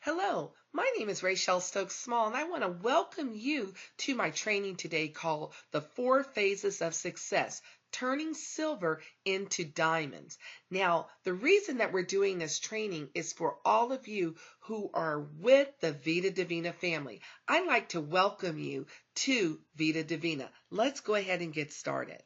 Hello, my name is Raychel Stokes Small, and I want to welcome you to my training today called The 4 Phases of Success, Turning Silver into Diamonds. Now, the reason that we're doing this training is for all of you who are with the Vida Divina family. I'd like to welcome you to Vida Divina. Let's go ahead and get started.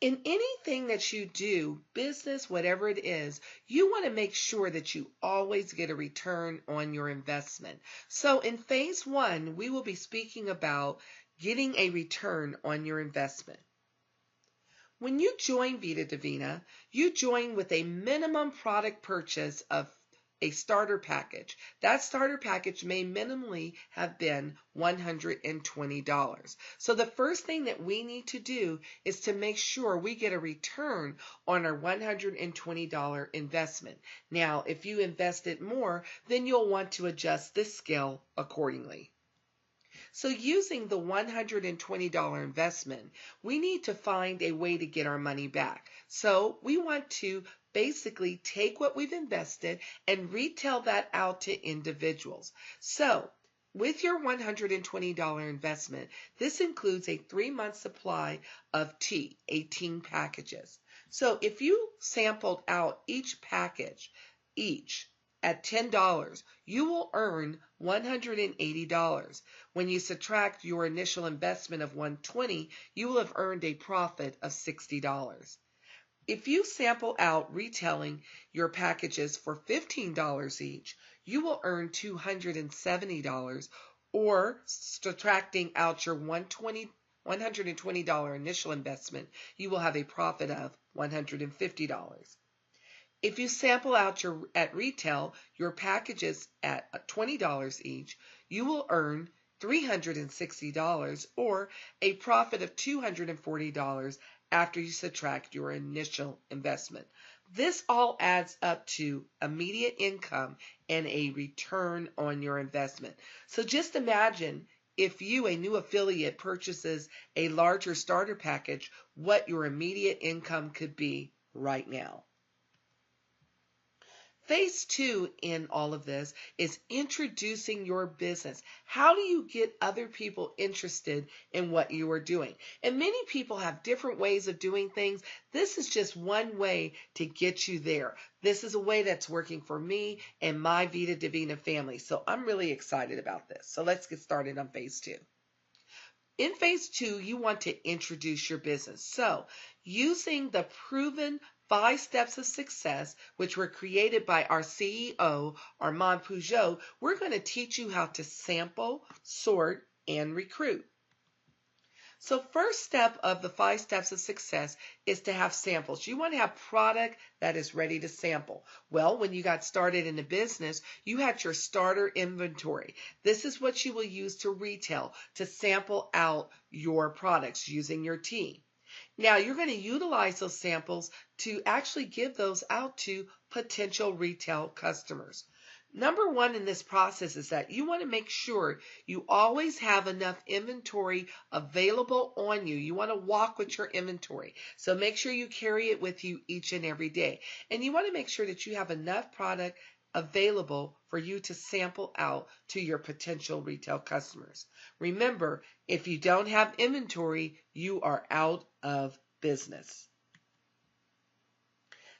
In anything that you do, business, whatever it is, you want to make sure that you always get a return on your investment. So in phase 1, we will be speaking about getting a return on your investment. When you join Vida Divina, you join with a minimum product purchase of a starter package. That starter package may minimally have been $120. So the first thing that we need to do is to make sure we get a return on our $120 investment. Now, if you invested more, then you'll want to adjust this scale accordingly. So using the $120 investment, we need to find a way to get our money back. So we want to basically take what we've invested and retail that out to individuals. So with your $120 investment, this includes a 3-month supply of tea, 18 packages. So if you sampled out each package, at $10, you will earn $180. When you subtract your initial investment of $120, you will have earned a profit of $60. If you sample out retailing your packages for $15 each, you will earn $270, or subtracting out your $120 initial investment, you will have a profit of $150. If you sample out at retail your packages at $20 each, you will earn $360, or a profit of $240 after you subtract your initial investment. This all adds up to immediate income and a return on your investment. So just imagine if you, a new affiliate, purchases a larger starter package, what your immediate income could be right now. Phase 2 in all of this is introducing your business. How do you get other people interested in what you are doing? And many people have different ways of doing things. This is just one way to get you there. This is a way that's working for me and my Vida Divina family. So I'm really excited about this. So let's get started on phase 2. In phase 2, you want to introduce your business. So using the proven 5 steps of success, which were created by our CEO, Armand Peugeot, we're going to teach you how to sample, sort, and recruit. So first step of the 5 steps of success is to have samples. You want to have product that is ready to sample. Well, when you got started in the business, you had your starter inventory. This is what you will use to retail, to sample out your products using your tea. Now, you're going to utilize those samples to actually give those out to potential retail customers. Number 1 in this process is that you want to make sure you always have enough inventory available on you. You want to walk with your inventory. So make sure you carry it with you each and every day. And you want to make sure that you have enough product available for you to sample out to your potential retail customers. Remember, if you don't have inventory, you are out of business.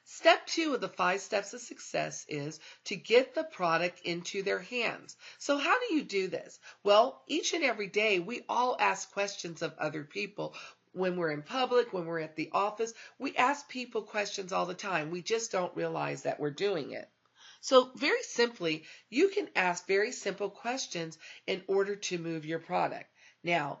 Step 2 of the 5 steps of success is to get the product into their hands. So how do you do this? Well, each and every day, we all ask questions of other people. When we're in public, when we're at the office, we ask people questions all the time. We just don't realize that we're doing it. So very simply, you can ask very simple questions in order to move your product. Now,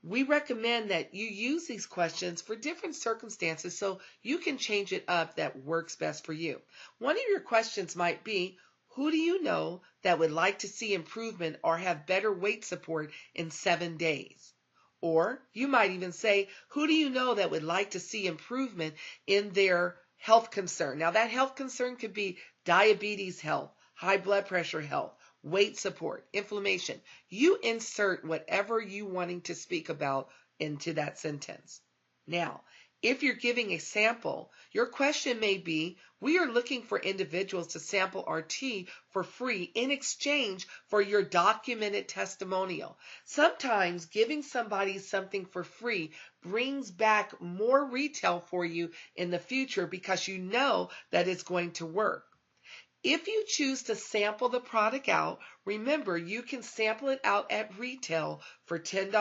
we recommend that you use these questions for different circumstances so you can change it up that works best for you. One of your questions might be, who do you know that would like to see improvement or have better weight support in 7 days? Or you might even say, who do you know that would like to see improvement in their health concern? Now, that health concern could be diabetes health, high blood pressure health, weight support, inflammation. You insert whatever you wanting to speak about into that sentence. Now, If you're giving a sample, your question may be, we are looking for individuals to sample our tea for free in exchange for your documented testimonial. Sometimes giving somebody something for free brings back more retail for you in the future because you know that it's going to work. If you choose to sample the product out, remember you can sample it out at retail for $10,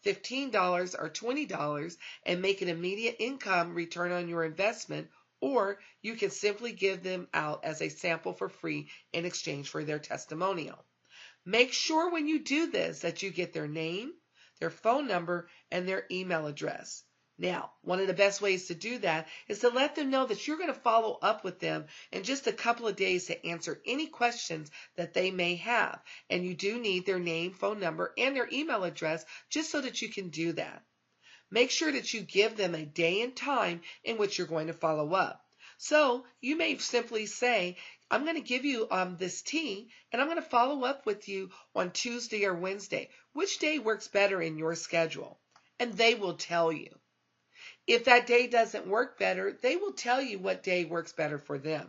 $15, or $20 and make an immediate income return on your investment, or you can simply give them out as a sample for free in exchange for their testimonial. Make sure when you do this that you get their name, their phone number, and their email address. Now, one of the best ways to do that is to let them know that you're going to follow up with them in just a couple of days to answer any questions that they may have. And you do need their name, phone number, and their email address just so that you can do that. Make sure that you give them a day and time in which you're going to follow up. So you may simply say, I'm going to give you this tea, and I'm going to follow up with you on Tuesday or Wednesday. Which day works better in your schedule? And they will tell you. If that day doesn't work better, they will tell you what day works better for them.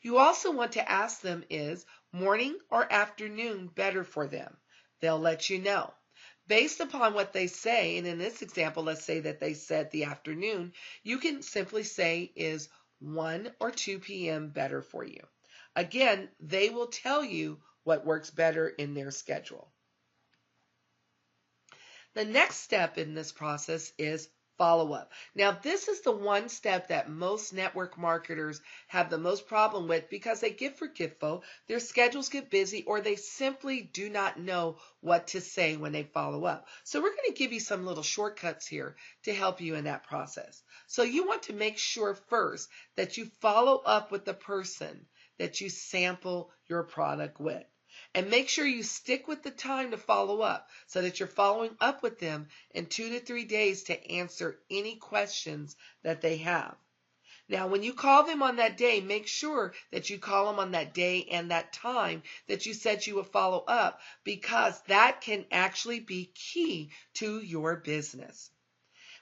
You also want to ask them, is morning or afternoon better for them? They'll let you know. Based upon what they say, and in this example, let's say that they said the afternoon, you can simply say, is 1 or 2 p.m. better for you? Again, they will tell you what works better in their schedule. The next step in this process is follow-up. Now, this is the one step that most network marketers have the most problem with because they get forgetful, their schedules get busy, or they simply do not know what to say when they follow up. So we're going to give you some little shortcuts here to help you in that process. So you want to make sure first that you follow up with the person that you sample your product with. And make sure you stick with the time to follow up so that you're following up with them in 2 to 3 days to answer any questions that they have. Now, when you call them on that day, make sure that you call them on that day and that time that you said you would follow up, because that can actually be key to your business.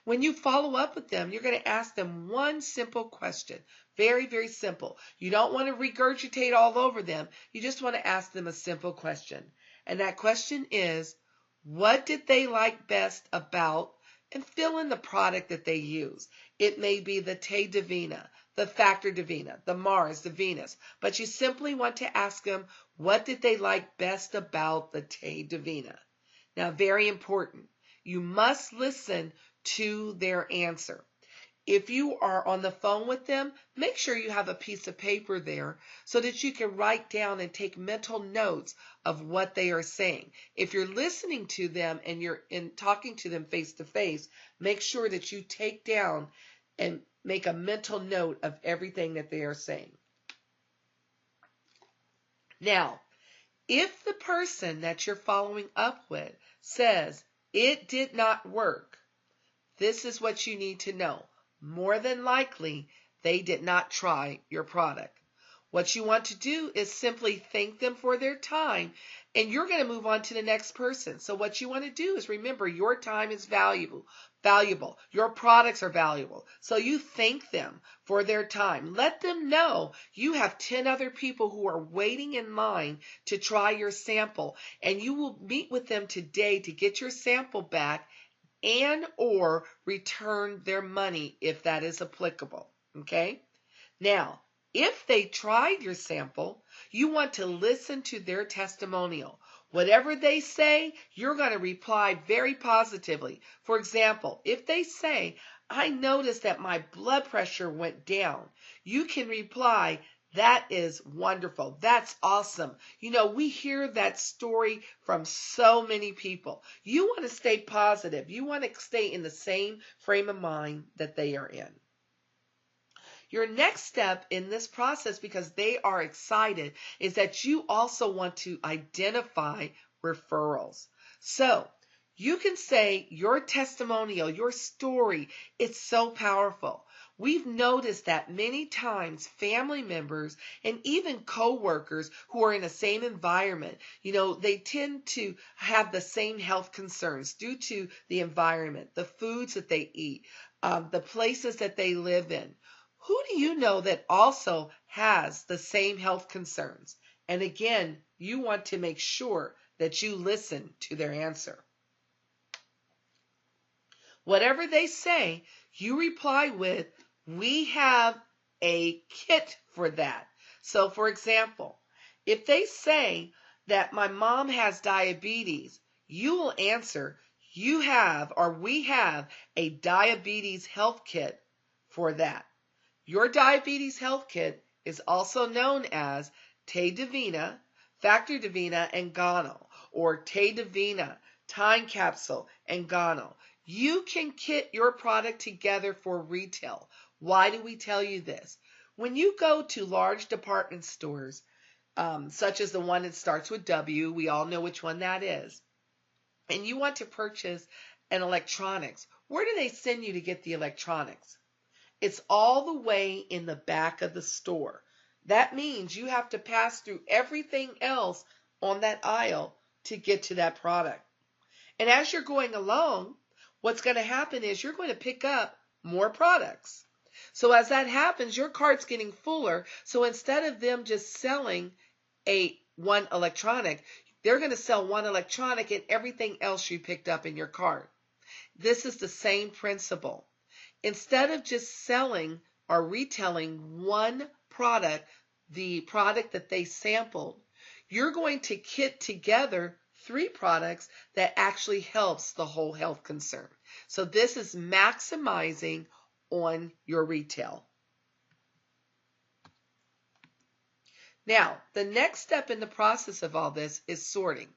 When you follow up with them, you're going to ask them one simple question. Very, very simple. You don't want to regurgitate all over them. You just want to ask them a simple question. And that question is, what did they like best about, and fill in the product that they use. It may be the Te Divina, the Factor Divina, the Mars, the Venus. But you simply want to ask them, what did they like best about the Te Divina? Now, very important. You must listen to their answer. If you are on the phone with them, make sure you have a piece of paper there so that you can write down and take mental notes of what they are saying. If you're listening to them and you're talking to them face to face, make sure that you take down and make a mental note of everything that they are saying. Now, if the person that you're following up with says it did not work, this is what you need to know. More than likely, they did not try your product. What you want to do is simply thank them for their time, and you're going to move on to the next person. So what you want to do is remember, your time is valuable. Your products are valuable. So you thank them for their time. Let them know you have 10 other people who are waiting in line to try your sample, and you will meet with them today to get your sample back and or return their money if that is applicable. Okay? Now, if they tried your sample, you want to listen to their testimonial. Whatever they say, you're going to reply very positively. For example, if they say, I noticed that my blood pressure went down, you can reply, that is wonderful. That's awesome. You know, we hear that story from so many people. You want to stay positive. You want to stay in the same frame of mind that they are in. Your next step in this process, because they are excited, is that you also want to identify referrals. So you can say your testimonial, your story, it's so powerful. We've noticed that many times family members and even co-workers who are in the same environment, you know, they tend to have the same health concerns due to the environment, the foods that they eat, the places that they live in. Who do you know that also has the same health concerns? And again, you want to make sure that you listen to their answer. Whatever they say, you reply with, we have a kit for that. So for example, if they say that my mom has diabetes, you will answer, you have or we have a diabetes health kit for that. Your diabetes health kit is also known as Te Divina, Factor Divina, and Gano, or Te Divina, Time Capsule, and Gano. You can kit your product together for retail. Why do we tell you this? When you go to large department stores, such as the one that starts with W, we all know which one that is, and you want to purchase an electronics, where do they send you to get the electronics? It's all the way in the back of the store. That means you have to pass through everything else on that aisle to get to that product. And as you're going along, what's going to happen is you're going to pick up more products. So as that happens, your cart's getting fuller. So instead of them just selling one electronic, they're going to sell one electronic and everything else you picked up in your cart. This is the same principle. Instead of just selling or retailing one product, the product that they sampled, you're going to kit together 3 products that actually helps the whole health concern. So this is maximizing on your retail. Now, the next step in the process of all this is sorting.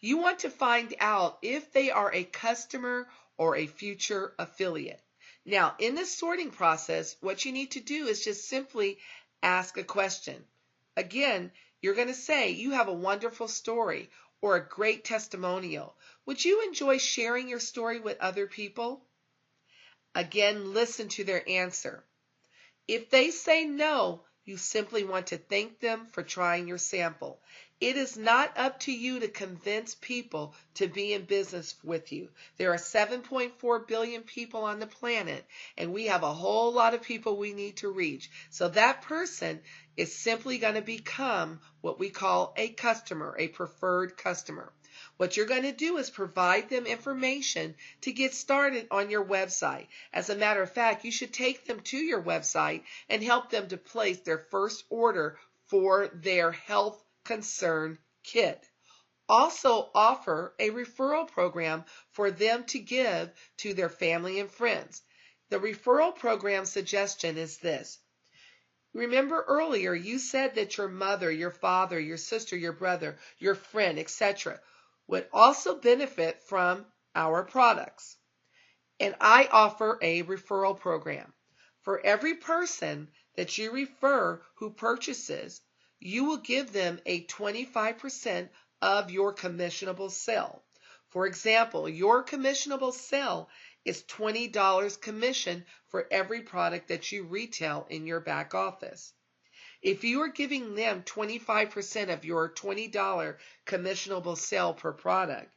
You want to find out if they are a customer or a future affiliate. Now, in this sorting process, what you need to do is just simply ask a question. Again, you're going to say, you have a wonderful story or a great testimonial. Would you enjoy sharing your story with other people? Again, listen to their answer. If they say no, you simply want to thank them for trying your sample. It is not up to you to convince people to be in business with you. There are 7.4 billion people on the planet, and we have a whole lot of people we need to reach. So that person is simply going to become what we call a customer, a preferred customer. What you're going to do is provide them information to get started on your website. As a matter of fact, you should take them to your website and help them to place their first order for their health concern kit. Also offer a referral program for them to give to their family and friends. The referral program suggestion is this. Remember earlier you said that your mother, your father, your sister, your brother, your friend, etc. would also benefit from our products. And I offer a referral program. For every person that you refer who purchases, you will give them a 25% of your commissionable sale. For example, your commissionable sale is $20 commission for every product that you retail in your back office. If you are giving them 25% of your $20 commissionable sale per product,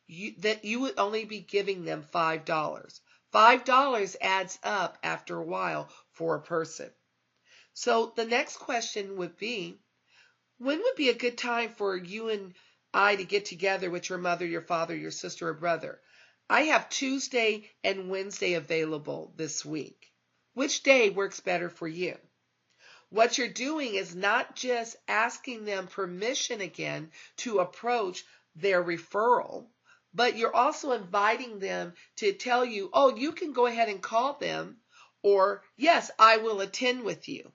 you would only be giving them $5. $5 adds up after a while for a person. So the next question would be, when would be a good time for you and I to get together with your mother, your father, your sister, or brother? I have Tuesday and Wednesday available this week. Which day works better for you? What you're doing is not just asking them permission again to approach their referral, but you're also inviting them to tell you, oh, you can go ahead and call them, or yes, I will attend with you.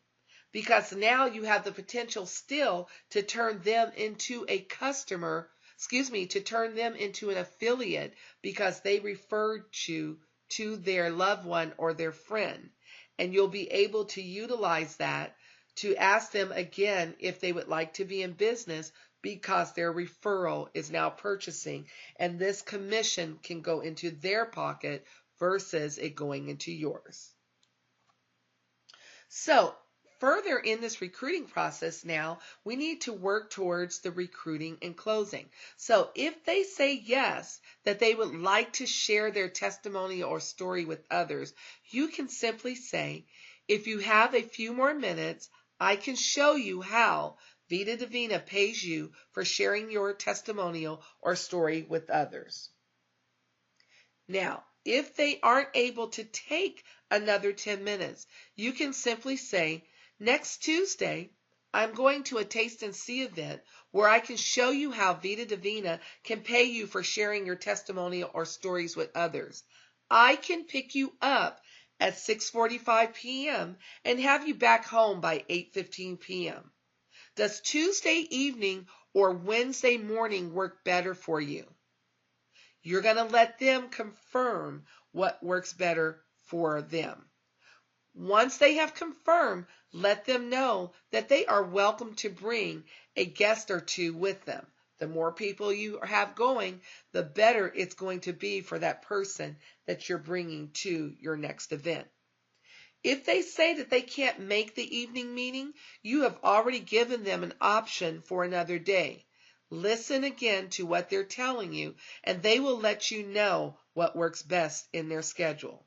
Because now you have the potential still to turn them into a customer, to turn them into an affiliate because they referred you to their loved one or their friend. And you'll be able to utilize that to ask them again if they would like to be in business because their referral is now purchasing, and this commission can go into their pocket versus it going into yours. So, further in this recruiting process now, we need to work towards the recruiting and closing. So if they say yes, that they would like to share their testimony or story with others, you can simply say, if you have a few more minutes, I can show you how Vida Divina pays you for sharing your testimonial or story with others. Now, if they aren't able to take another 10 minutes, you can simply say, next Tuesday, I'm going to a taste and see event where I can show you how Vida Divina can pay you for sharing your testimonial or stories with others. I can pick you up at 6:45 p.m. and have you back home by 8:15 p.m. Does Tuesday evening or Wednesday morning work better for you? You're going to let them confirm what works better for them. Once they have confirmed, let them know that they are welcome to bring a guest or two with them. The more people you have going, the better it's going to be for that person that you're bringing to your next event. If they say that they can't make the evening meeting, you have already given them an option for another day. Listen again to what they're telling you, and they will let you know what works best in their schedule.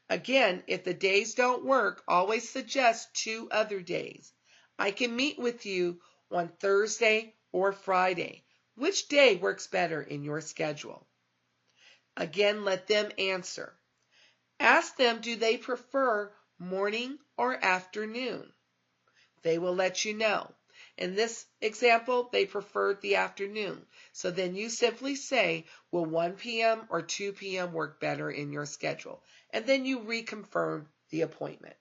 Again, if the days don't work, always suggest 2 other days. I can meet with you on Thursday or Friday. Which day works better in your schedule? Again, let them answer. Ask them, do they prefer morning or afternoon? They will let you know. In this example, they preferred the afternoon. So then you simply say, will 1 p.m. or 2 p.m. work better in your schedule? And then you reconfirm the appointment.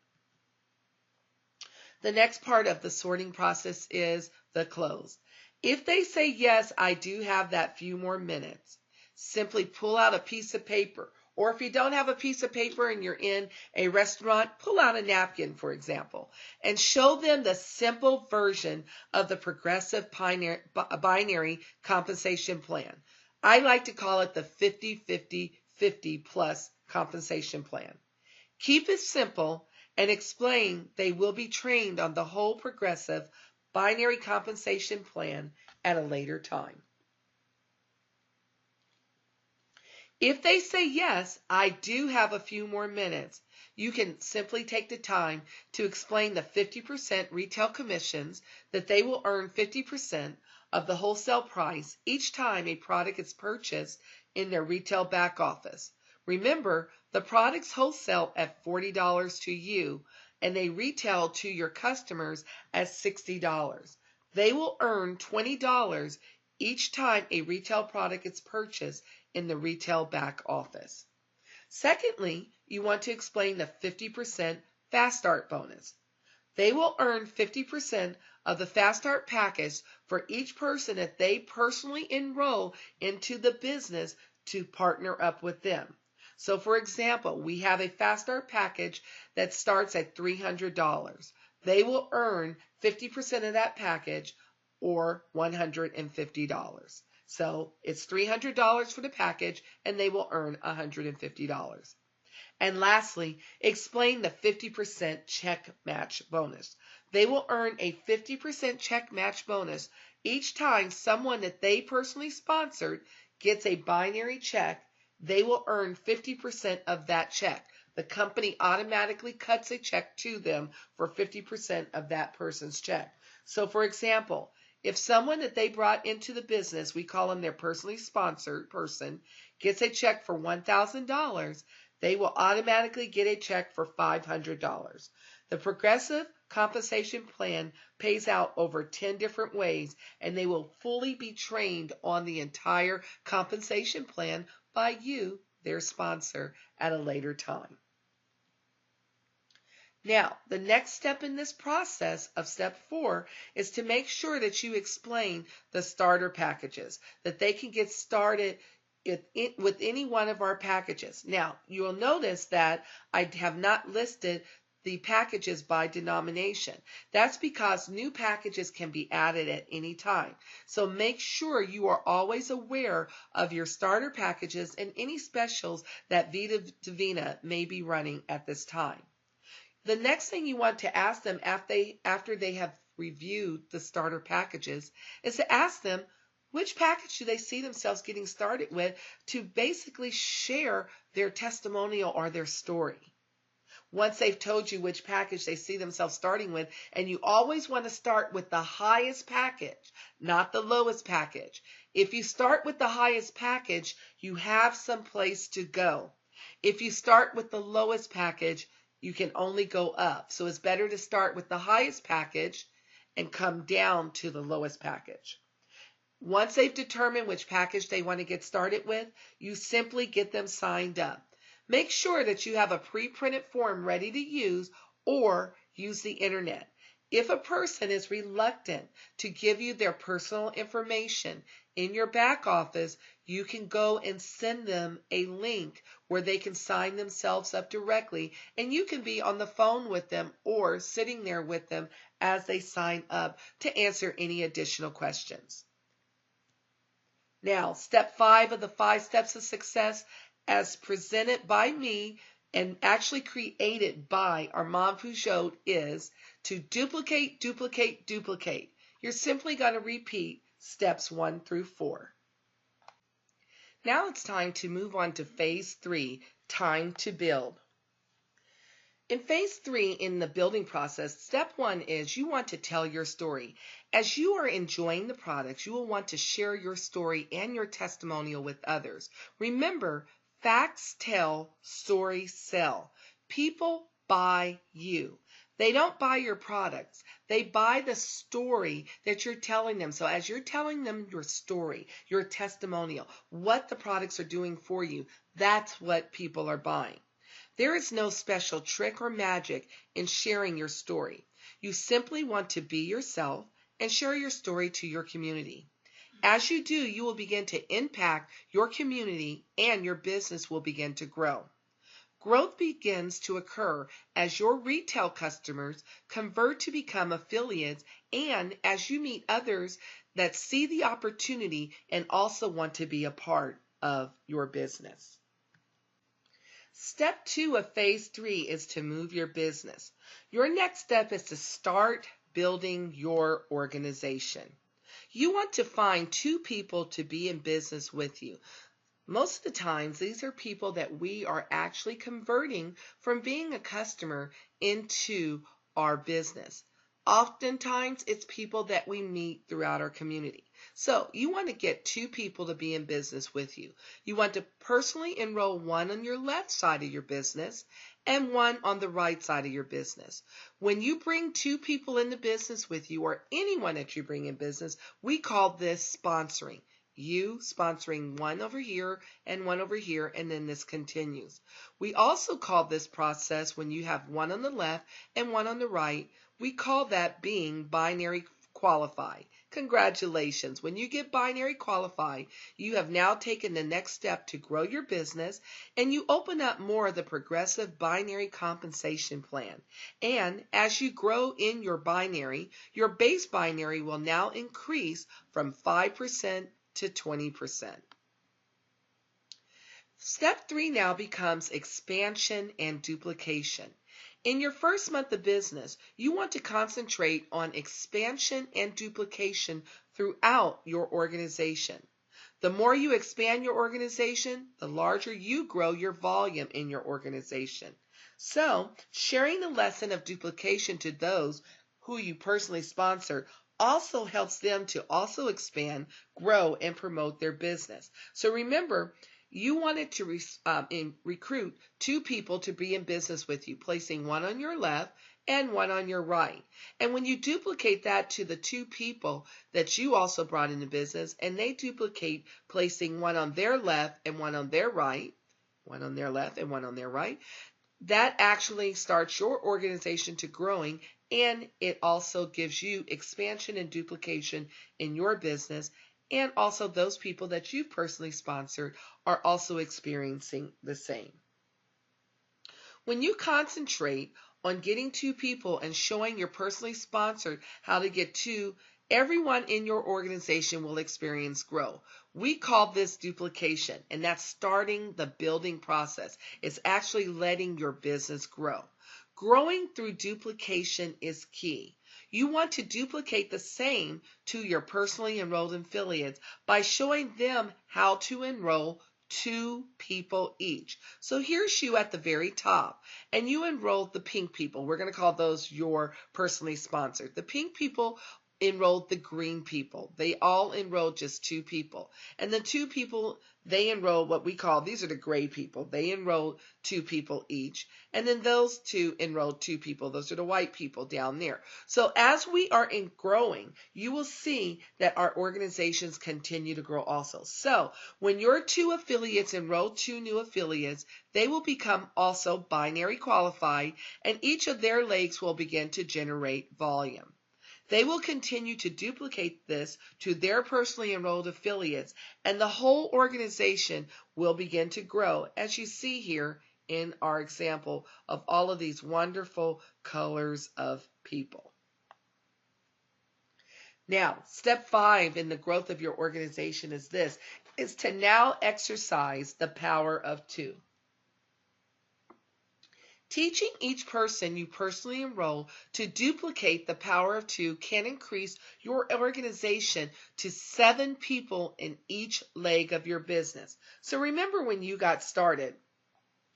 The next part of the sorting process is the close. If they say, yes, I do have that few more minutes, simply pull out a piece of paper. Or if you don't have a piece of paper and you're in a restaurant, pull out a napkin, for example, and show them the simple version of the progressive binary compensation plan. I like to call it the 50-50-50 plus compensation plan. Keep it simple and explain they will be trained on the whole progressive binary compensation plan at a later time. If they say, yes, I do have a few more minutes, you can simply take the time to explain the 50% retail commissions that they will earn 50% of the wholesale price each time a product is purchased in their retail back office. Remember, the products wholesale at $40 to you, and they retail to your customers at $60. They will earn $20 each time a retail product is purchased in the retail back office. Secondly, you want to explain the 50% Fast Start bonus. They will earn 50% of the Fast Start package for each person that they personally enroll into the business to partner up with them. So for example, we have a Fast Start package that starts at $300. They will earn 50% of that package, or $150. So it's $300 for the package, and they will earn $150. And lastly, explain the 50% check match bonus. They will earn a 50% check match bonus each time someone that they personally sponsored gets a binary check. They will earn 50% of that check. The company automatically cuts a check to them for 50% of that person's check. So for example, if someone that they brought into the business, we call them their personally sponsored person, gets a check for $1,000, they will automatically get a check for $500. The progressive compensation plan pays out over 10 different ways, and they will fully be trained on the entire compensation plan by you, their sponsor, at a later time. Now, the next step in this process of step 4 is to make sure that you explain the starter packages, that they can get started with any one of our packages. Now, you will notice that I have not listed the packages by denomination. That's because new packages can be added at any time. So make sure you are always aware of your starter packages and any specials that Vida Divina may be running at this time. The next thing you want to ask them after they have reviewed the starter packages is to ask them which package do they see themselves getting started with, to basically share their testimonial or their story. Once they've told you which package they see themselves starting with, and you always want to start with the highest package, not the lowest package. If you start with the highest package, you have some place to go. If you start with the lowest package, you can only go up. So it's better to start with the highest package and come down to the lowest package. Once they've determined which package they want to get started with, you simply get them signed up. Make sure that you have a pre-printed form ready to use, or use the internet. If a person is reluctant to give you their personal information in your back office, you can go and send them a link where they can sign themselves up directly, and you can be on the phone with them or sitting there with them as they sign up to answer any additional questions. Now, step 5 of the 5 steps of success, as presented by me and actually created by Armand Peugeot, is to duplicate, duplicate, duplicate. You're simply going to repeat steps 1 through 4. Now it's time to move on to phase 3, time to build. In phase 3 in the building process, step 1 is you want to tell your story. As you are enjoying the products, you will want to share your story and your testimonial with others. Remember, facts tell, stories sell. People buy you. They don't buy your products. They buy the story that you're telling them. So as you're telling them your story, your testimonial, what the products are doing for you, that's what people are buying. There is no special trick or magic in sharing your story. You simply want to be yourself and share your story to your community. As you do, you will begin to impact your community and your business will begin to grow. Growth begins to occur as your retail customers convert to become affiliates, and as you meet others that see the opportunity and also want to be a part of your business. Step 2 of phase 3 is to move your business. Your next step is to start building your organization. You want to find 2 people to be in business with you. Most of the times, these are people that we are actually converting from being a customer into our business. Oftentimes, it's people that we meet throughout our community. So you want to get 2 people to be in business with you. You want to personally enroll one on your left side of your business and one on the right side of your business. When you bring 2 people into business with you, or anyone that you bring in business, we call this sponsoring. You sponsoring one over here and one over here, and then this continues. We also call this process, when you have one on the left and one on the right, we call that being binary qualified. Congratulations. When you get binary qualified, you have now taken the next step to grow your business, and you open up more of the progressive binary compensation plan. And as you grow in your binary, your base binary will now increase from 5% to 20%. Step 3 now becomes expansion and duplication. In your first month of business, you want to concentrate on expansion and duplication throughout your organization. The more you expand your organization, the larger you grow your volume in your organization. So, sharing the lesson of duplication to those who you personally sponsor also helps them to also expand, grow, and promote their business. So remember, you wanted to recruit 2 people to be in business with you, placing one on your left and one on your right. And when you duplicate that to the 2 people that you also brought into business, and they duplicate placing one on their left and one on their right, one on their left and one on their right, that actually starts your organization to growing, and it also gives you expansion and duplication in your business. And also those people that you've personally sponsored are also experiencing the same. When you concentrate on getting 2 people and showing your personally sponsored how to get 2, everyone in your organization will experience growth. We call this duplication, and that's starting the building process. It's actually letting your business grow. Growing through duplication is key. You want to duplicate the same to your personally enrolled affiliates by showing them how to enroll 2 people each. So here's you at the very top, and you enrolled the pink people. We're going to call those your personally sponsored. The pink people enrolled the green people. They all enrolled just 2 people. And the 2 people, they enrolled what we call, these are the gray people. They enrolled 2 people each. And then those 2 enrolled 2 people. Those are the white people down there. So as we are growing, you will see that our organizations continue to grow also. So when your 2 affiliates enroll 2 new affiliates, they will become also binary qualified, and each of their legs will begin to generate volume. They will continue to duplicate this to their personally enrolled affiliates, and the whole organization will begin to grow, as you see here in our example of all of these wonderful colors of people. Now, step 5 in the growth of your organization is this, is to now exercise the power of 2. Teaching each person you personally enroll to duplicate the power of 2 can increase your organization to 7 people in each leg of your business. So remember when you got started,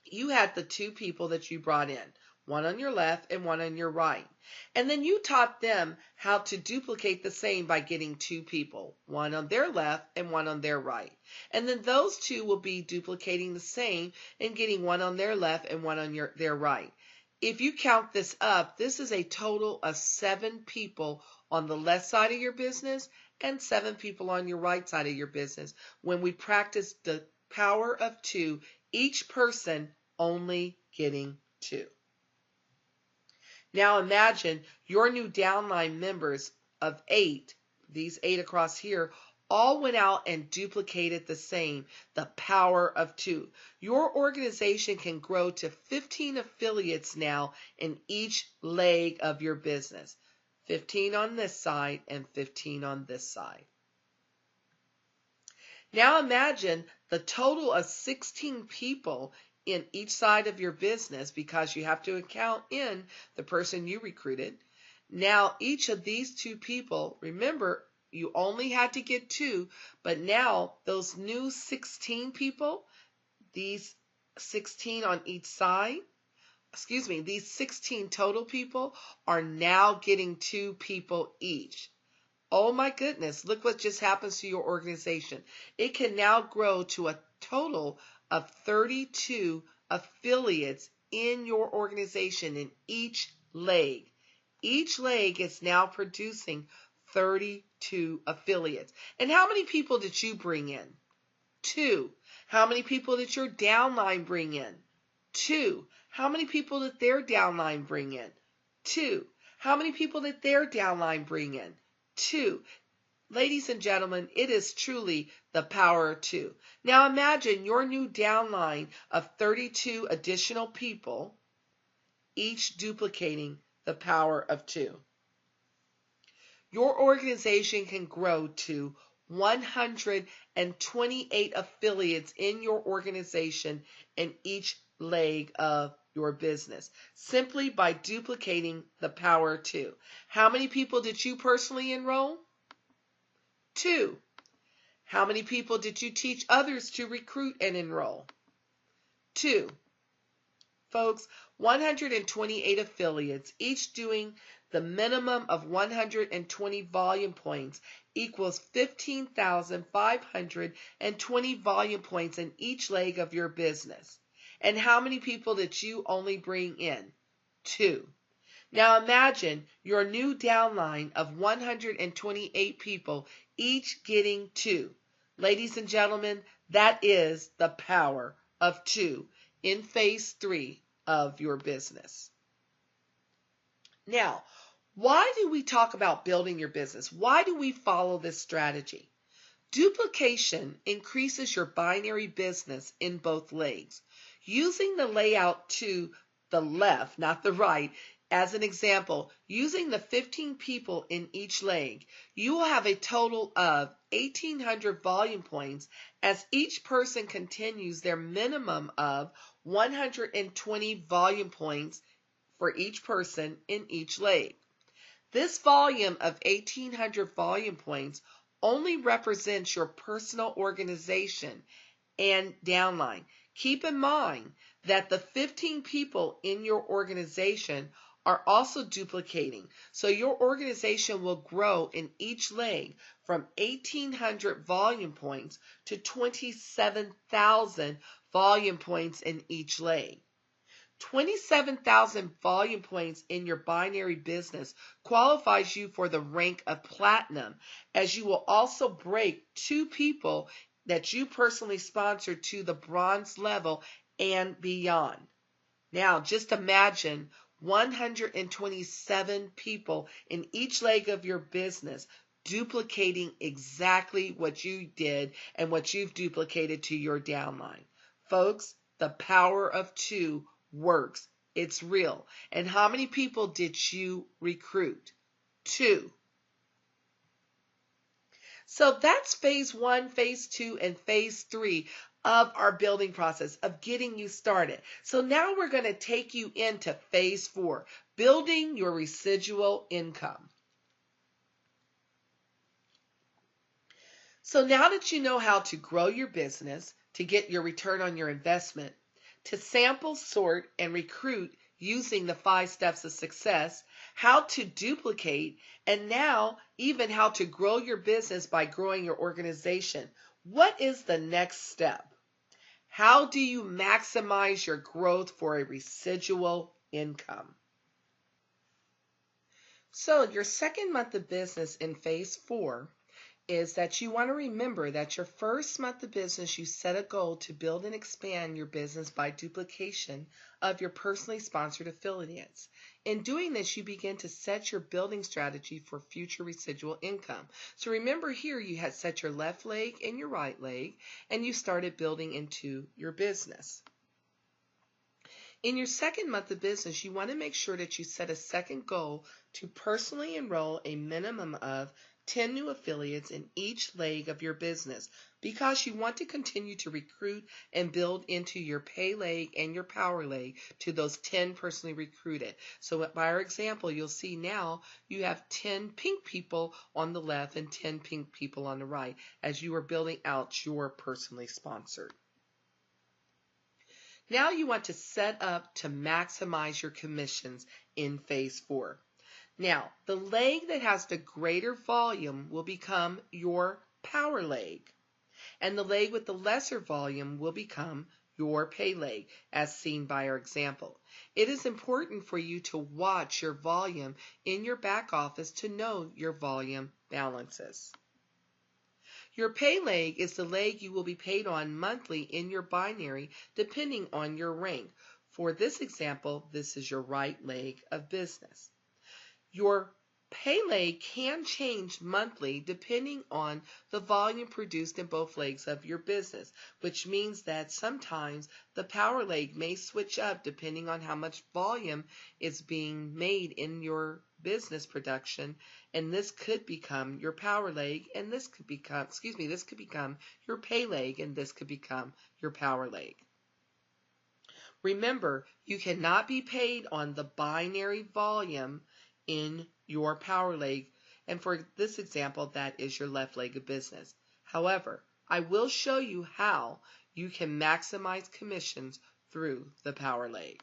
you had the 2 people that you brought in, one on your left and one on your right. And then you taught them how to duplicate the same by getting 2 people, one on their left and one on their right. And then those 2 will be duplicating the same and getting one on their left and one on their right. If you count this up, this is a total of 7 people on the left side of your business and 7 people on your right side of your business when we practice the power of 2, each person only getting 2. Now imagine your new downline members of 8, these 8 across here, all went out and duplicated the same, the power of 2. Your organization can grow to 15 affiliates now in each leg of your business. 15 on this side and 15 on this side. Now imagine the total of 16 people in each side of your business, because you have to account in the person you recruited. Now each of these 2 people, remember you only had to get 2, but now those new 16 people, these 16 on each side, these 16 total people are now getting 2 people each. Oh my goodness, look what just happens to your organization. It can now grow to a total of 32 affiliates in your organization in each leg. Each leg is now producing 32 affiliates. And how many people did you bring in? 2. How many people did your downline bring in? 2. How many people did their downline bring in? 2. How many people did their downline bring in? 2. Ladies and gentlemen, it is truly the power of 2. Now imagine your new downline of 32 additional people, each duplicating the power of 2. Your organization can grow to 128 affiliates in your organization in each leg of your business, simply by duplicating the power of 2. How many people did you personally enroll? 2. How many people did you teach others to recruit and enroll? 2. Folks, 128 affiliates, each doing the minimum of 120 volume points, equals 15,520 volume points in each leg of your business. And how many people did you only bring in? 2. Now imagine your new downline of 128 people, each getting 2. Ladies and gentlemen, that is the power of 2 in phase 3 of your business. Now, why do we talk about building your business? Why do we follow this strategy? Duplication increases your binary business in both legs. Using the layout to the left, not the right, as an example, using the 15 people in each leg, you will have a total of 1,800 volume points as each person continues their minimum of 120 volume points for each person in each leg. This volume of 1,800 volume points only represents your personal organization and downline. Keep in mind that the 15 people in your organization are also duplicating, so your organization will grow in each leg from 1,800 volume points to 27,000 volume points in each leg. 27,000 volume points in your binary business qualifies you for the rank of platinum, as you will also break 2 people that you personally sponsor to the bronze level and beyond. Now, just imagine 127 people in each leg of your business duplicating exactly what you did and what you've duplicated to your downline. Folks, the power of 2 works. It's real. And how many people did you recruit? 2. So that's phase 1, phase 2, and phase 3 of our building process of getting you started. So now we're going to take you into phase 4, building your residual income. So now that you know how to grow your business, to get your return on your investment, to sample, sort, and recruit using the 5 steps of success, how to duplicate, and now even how to grow your business by growing your organization, what is the next step? How do you maximize your growth for a residual income? So your second month of business in phase 4 is that you want to remember that your first month of business, you set a goal to build and expand your business by duplication of your personally sponsored affiliates. In doing this, you begin to set your building strategy for future residual income. So remember here, you had set your left leg and your right leg, and you started building into your business. In your second month of business, you want to make sure that you set a second goal to personally enroll a minimum of 10 new affiliates in each leg of your business, because you want to continue to recruit and build into your pay leg and your power leg to those 10 personally recruited. So by our example, you'll see now you have 10 pink people on the left and 10 pink people on the right as you are building out your personally sponsored. Now you want to set up to maximize your commissions in phase 4. Now, the leg that has the greater volume will become your power leg, and the leg with the lesser volume will become your pay leg, as seen by our example. It is important for you to watch your volume in your back office to know your volume balances. Your pay leg is the leg you will be paid on monthly in your binary, depending on your rank. For this example, this is your right leg of business. Your pay leg can change monthly depending on the volume produced in both legs of your business, which means that sometimes the power leg may switch up depending on how much volume is being made in your business production, and this could become your power leg, and this could become, this could become your pay leg, and this could become your power leg. Remember, you cannot be paid on the binary volume in your power leg, and for this example, that is your left leg of business. However, I will show you how you can maximize commissions through the power leg.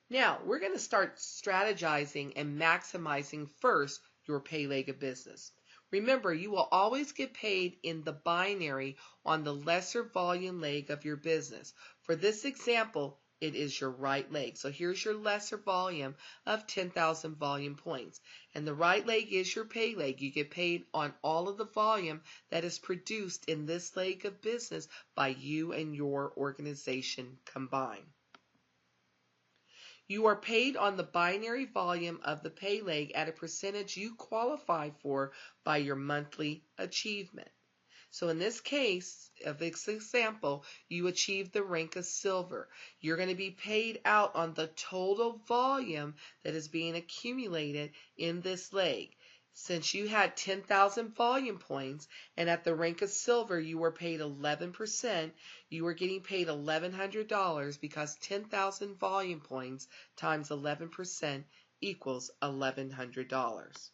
Now, we're going to start strategizing and maximizing first your pay leg of business. Remember, you will always get paid in the binary on the lesser volume leg of your business. For this example, it is your right leg. So here's your lesser volume of 10,000 volume points. And the right leg is your pay leg. You get paid on all of the volume that is produced in this leg of business by you and your organization combined. You are paid on the binary volume of the pay leg at a percentage you qualify for by your monthly achievement. So in this case, of this example, you achieve the rank of silver. You're going to be paid out on the total volume that is being accumulated in this leg. Since you had 10,000 volume points and at the rank of silver you were paid 11%, you were getting paid $1,100 because 10,000 volume points times 11% equals $1,100.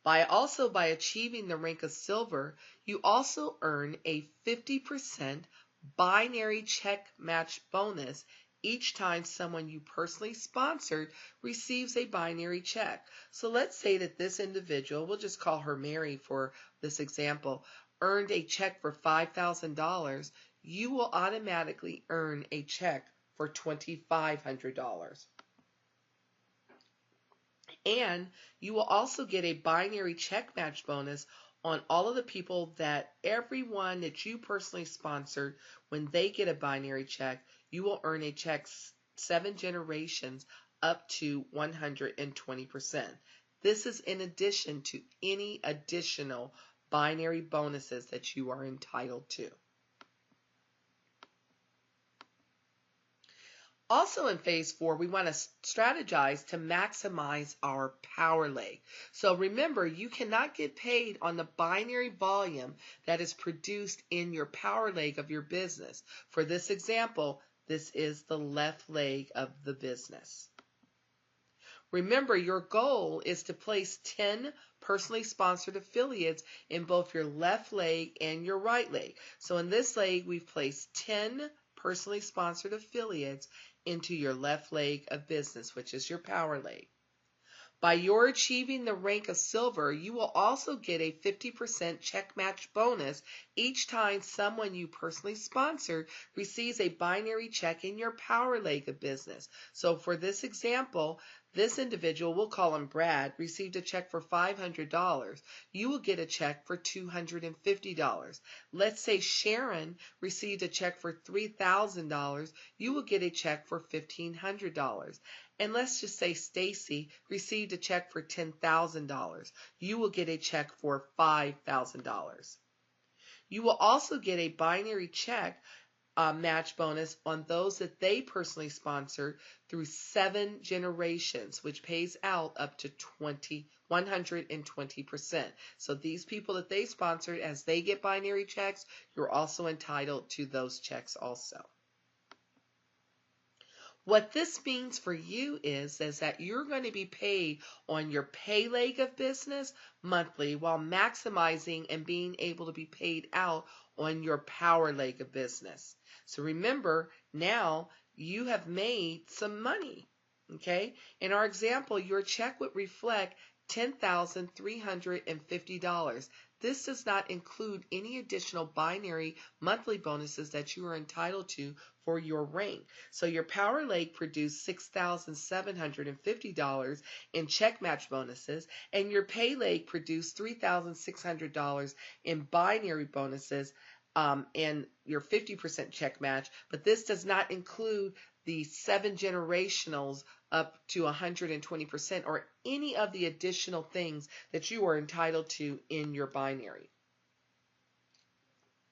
By achieving the rank of silver, you also earn a 50% binary check match bonus each time someone you personally sponsored receives a binary check. So let's say that this individual, we'll just call her Mary for this example, earned a check for $5,000. You will automatically earn a check for $2,500. And you will also get a binary check match bonus on all of the people that everyone that you personally sponsored, when they get a binary check, you will earn a check 7 generations up to 120%. This is in addition to any additional binary bonuses that you are entitled to. Also in phase 4, we want to strategize to maximize our power leg. So remember, you cannot get paid on the binary volume that is produced in your power leg of your business. For this example, this is the left leg of the business. Remember, your goal is to place 10 personally sponsored affiliates in both your left leg and your right leg. So in this leg, we've placed 10 personally sponsored affiliates into your left leg of business, which is your power leg. By your achieving the rank of silver, you will also get a 50% check match bonus each time someone you personally sponsored receives a binary check in your power leg of business. So for this example, this individual, we'll call him Brad, received a check for $500. You will get a check for $250. Let's say Sharon received a check for $3,000. You will get a check for $1,500. And let's just say Stacy received a check for $10,000. You will get a check for $5,000. You will also get a binary check match bonus on those that they personally sponsored through 7 generations, which pays out up to 120%. So these people that they sponsored, as they get binary checks, you're also entitled to those checks also. What this means for you is that you're going to be paid on your pay leg of business monthly while maximizing and being able to be paid out on your power leg of business. So remember, now you have made some money, okay? In our example, your check would reflect $10,350. This does not include any additional binary monthly bonuses that you are entitled to for your rank. So your power leg produced $6,750 in check match bonuses, and your pay leg produced $3,600 in binary bonuses and your 50% check match. But this does not include the 7 generationals up to 120% or any of the additional things that you are entitled to in your binary.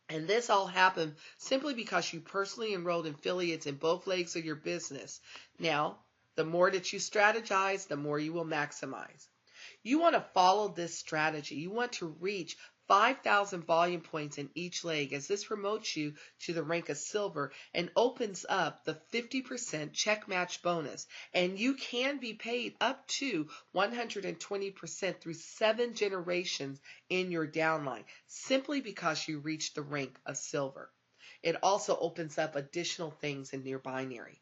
And this all happened simply because you personally enrolled in affiliates in both legs of your business. Now, the more that you strategize, the more you will maximize. You want to follow this strategy. You want to reach 5,000 volume points in each leg, as this promotes you to the rank of silver and opens up the 50% check match bonus. And you can be paid up to 120% through 7 generations in your downline, simply because you reached the rank of silver. It also opens up additional things in your binary.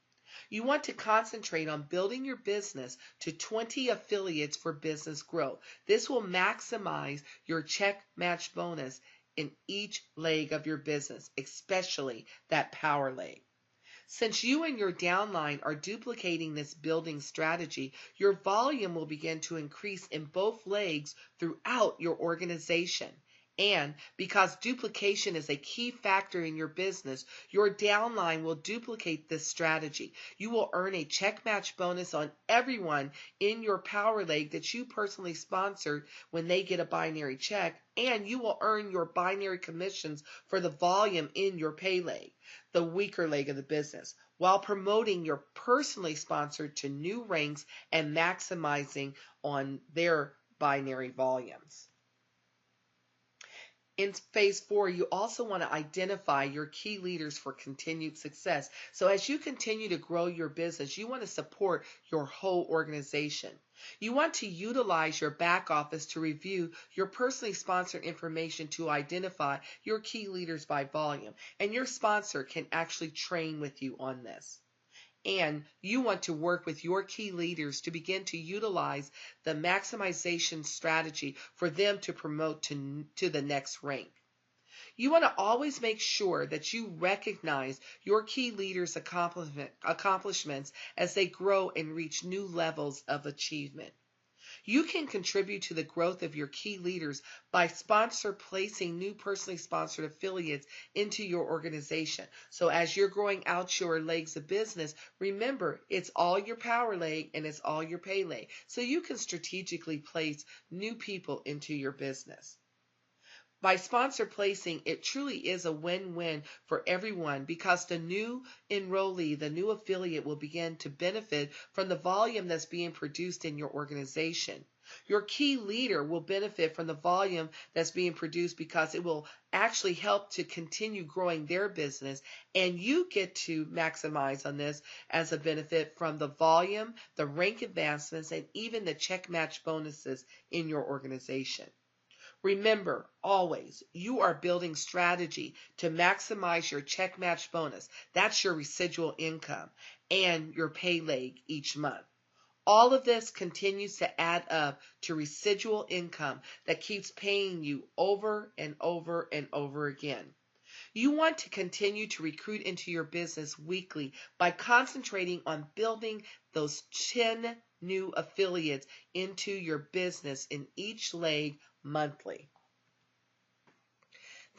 You want to concentrate on building your business to 20 affiliates for business growth. This will maximize your check match bonus in each leg of your business, especially that power leg. Since you and your downline are duplicating this building strategy, your volume will begin to increase in both legs throughout your organization. And because duplication is a key factor in your business, your downline will duplicate this strategy. You will earn a check match bonus on everyone in your power leg that you personally sponsored when they get a binary check, and you will earn your binary commissions for the volume in your pay leg, the weaker leg of the business, while promoting your personally sponsored to new ranks and maximizing on their binary volumes. In phase 4, you also want to identify your key leaders for continued success. So as you continue to grow your business, you want to support your whole organization. You want to utilize your back office to review your personally sponsored information to identify your key leaders by volume. And your sponsor can actually train with you on this. And you want to work with your key leaders to begin to utilize the maximization strategy for them to promote to the next rank. You want to always make sure that you recognize your key leaders' accomplishments as they grow and reach new levels of achievement. You can contribute to the growth of your key leaders by placing new personally sponsored affiliates into your organization. So as you're growing out your legs of business, remember, it's all your power leg and it's all your pay leg. So you can strategically place new people into your business. By sponsor placing, it truly is a win-win for everyone because the new enrollee, the new affiliate, will begin to benefit from the volume that's being produced in your organization. Your key leader will benefit from the volume that's being produced because it will actually help to continue growing their business, and you get to maximize on this as a benefit from the volume, the rank advancements, and even the check match bonuses in your organization. Remember, always, you are building strategy to maximize your check match bonus. That's your residual income and your pay leg each month. All of this continues to add up to residual income that keeps paying you over and over and over again. You want to continue to recruit into your business weekly by concentrating on building those 10 new affiliates into your business in each leg monthly.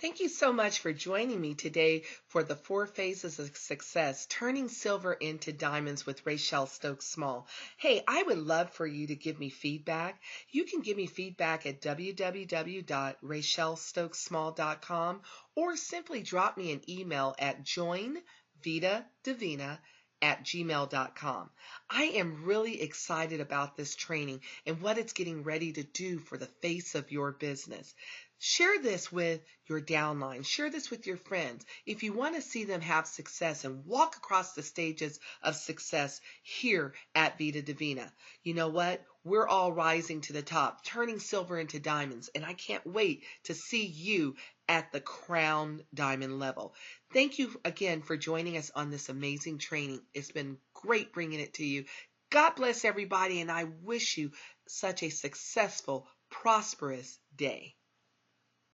Thank you so much for joining me today for the 4 phases of success, turning silver into diamonds with Raychel Stokes Small. Hey, I would love for you to give me feedback. You can give me feedback at www.raychelstokesmall.com or simply drop me an email at joinvidadivina@gmail.com. I am really excited about this training and what it's getting ready to do for the face of your business. Share this with your downline. Share this with your friends. If you want to see them have success and walk across the stages of success here at Vida Divina, you know what? We're all rising to the top, turning silver into diamonds, and I can't wait to see you at the crown diamond level. Thank you again for joining us on this amazing training. It's been great bringing it to you. God bless everybody, and I wish you such a successful, prosperous day.